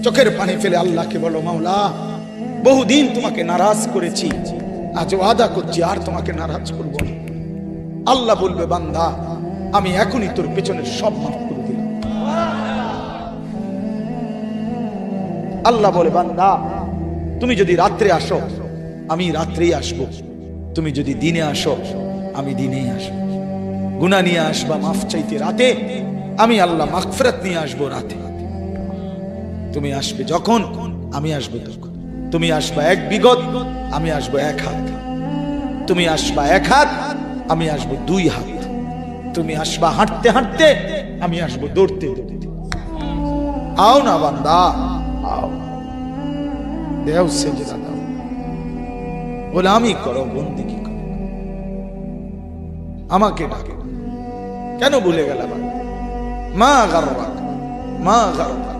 চোখের পানি ফেলে আল্লাহকে বলো, মাওলা বহুদিন তোমাকে নারাজ করেছি, আজ ওয়াদা করছি আর তোমাকে নারাজ করব না। আল্লাহ বলবে, বান্দা আমি এখনই তোর পেছনের সব মাফ করে দিলাম। আল্লাহ বলে, বান্দা তুমি যদি রাত্রে আসো আমি রাত্রেই আসবো, তুমি যদি দিনে আসো আমি দিনেই আসবো। গুনাহ নিয়ে আসবা মাফ চাইতে রাতে, আমি আল্লাহ মাগফিরাত নিয়ে আসবো রাতে। তুমি আসবে যখন আমি আসবো তখন। তুমি আসবা এক বিগত, আমি আসবো এক হাত। তুমি আসবা এক হাত, আমি আসবো দুই হাত। তুমি আসবা হাঁটতে হাঁটতে, আমি আসবো দৌড়তে দৌড়তে। আও না বান্দা, আও, দেও সেজদা দাও, গোলামি করো, বন্দেগী করো, আমাকে ডাকো। কেন ভুলে গেলাম? মা গাররাক, মা গাররাক।